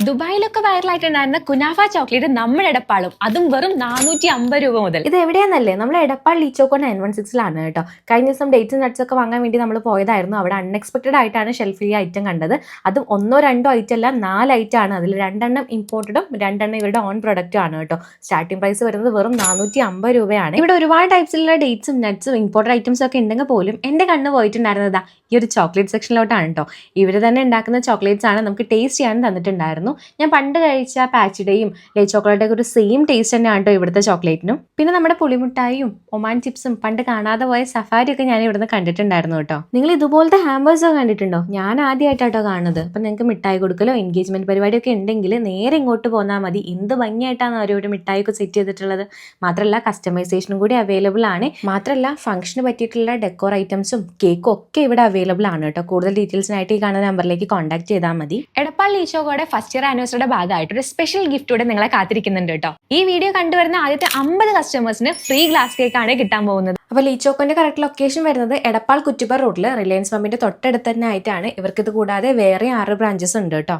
ദുബായിലൊക്കെ വൈറലായിട്ടുണ്ടായിരുന്ന kunafa chocolate നമ്മുടെ എടപ്പാളും അതും വെറും 450 രൂപ മുതൽ. ഇത് എവിടെയാന്നല്ലേ, നമ്മൾ എടപ്പാൾ ലീച്ചോക്കോൺ 916 കേട്ടോ. കഴിഞ്ഞ ദിവസം ഡേറ്റ്സും നട്ട്സ് ഒക്കെ വാങ്ങാൻ വേണ്ടി നമ്മൾ പോയതായിരുന്നു. അവിടെ അൺഎക്സ്പെക്ടഡ് ആയിട്ടാണ് ഷെൽഫ് ഈ ഐറ്റം കണ്ടത്. അതും ഒന്നോ രണ്ടോ ഐറ്റം അല്ല, 4 ഐറ്റം ആണ്. അതിൽ 2 ഇമ്പോർട്ടഡും 2 ഇവരുടെ ഓൺ പ്രൊഡക്റ്റും ആണ് കേട്ടോ. സ്റ്റാർട്ടിംഗ് പ്രൈസ് വരുന്നത് വെറും 450 രൂപയാണ്. ഇവിടെ ഒരുപാട് ടൈപ്സിലുള്ള ഡേറ്റ്സും നട്ട്സും ഇമ്പോർട്ടഡ് ഐറ്റംസ് ഒക്കെ ഉണ്ടെങ്കിൽ പോലും എൻ്റെ കണ്ണ് പോയിട്ടുണ്ടായിരുന്നതാ ഈ ഒരു ചോക്ലേറ്റ് സെക്ഷനിലോട്ടാണ് കേട്ടോ. ഇവർ തന്നെ ഉണ്ടാക്കുന്ന ചോക്ലേറ്റ്സ് ആണ് നമുക്ക് ടേസ്റ്റ് ചെയ്യാൻ തന്നിട്ടുണ്ടായിരുന്നു. ഞാൻ പണ്ട് കഴിച്ച പാച്ചിയുടെയും ലേ ചോക്ലേറ്റൊക്കെ ഒരു സെയിം ടേസ്റ്റ് തന്നെയാണ് കേട്ടോ ഇവിടുത്തെ ചോക്ലേറ്റിനും. പിന്നെ നമ്മുടെ പുളിമുട്ടായും ഒമാൻ ചിപ്സും പണ്ട് കാണാതെ പോയ സഫാരി ഒക്കെ ഞാൻ ഇവിടുന്ന് കണ്ടിട്ടുണ്ടായിരുന്നു കേട്ടോ. നിങ്ങൾ ഇതുപോലത്തെ ഹാമ്പേഴ്സ് ഒക്കെ കണ്ടിട്ടുണ്ടോ? ഞാൻ ആദ്യമായിട്ടോ കാണുന്നത്. അപ്പം നിങ്ങൾക്ക് മിഠായി കൊടുക്കലോ എൻഗേജ്മെന്റ് പരിപാടിയൊക്കെ ഉണ്ടെങ്കിൽ നേരെ ഇങ്ങോട്ട് പോന്നാൽ മതി. എന്ത് ഭംഗിയായിട്ടാണ് അവരൊരു മിഠായി ഒക്കെ സെറ്റ് ചെയ്തിട്ടുള്ളത്. മാത്രമല്ല കസ്റ്റമൈസേഷനും കൂടി അവൈലബിൾ ആണ്. മാത്രമല്ല ഫംഗ്ഷന് പറ്റിയിട്ടുള്ള ഡെക്കോർ ഐറ്റംസും കേക്കും ഒക്കെ ഇവിടെ അവൈലബിൾ ആണ് കേട്ടോ. കൂടുതൽ ഡീറ്റെയിൽസിനായിട്ട് ഈ കാണുന്ന നമ്പറിലേക്ക് കോൺടാക്ട് ചെയ്താൽ മതി. എടപ്പാൾ ലീച്ചോക്കോയുടെ ഫസ്റ്റ് ഇയർ ആനിവേഴ്സറിയുടെ ഭാഗമായിട്ട് ഒരു സ്പെഷ്യൽ ഗിഫ്റ്റോടെ നിങ്ങളെ കാത്തിരിക്കുന്നുണ്ട് കേട്ടോ. ഈ വീഡിയോ കണ്ടുവരുന്ന ആദ്യത്തെ 50 കസ്റ്റമേഴ്സിന് ഫ്രീ ഗ്ലാസ് കേക്ക് ആണ് കിട്ടാൻ പോകുന്നത്. അപ്പോൾ ലീച്ചോക്കോന്റെ കറക്റ്റ് ലൊക്കേഷൻ വരുന്നത് എടപ്പാൾ കുറ്റിപ്പർ റോഡിൽ റിലയൻസ് പമ്പിന്റെ തൊട്ടടുത്ത് തന്നെ ആയിട്ടാണ്. ഇവർക്ക് ഇത് കൂടാതെ വേറെ 6 ബ്രാഞ്ചസ് ഉണ്ട് കേട്ടോ.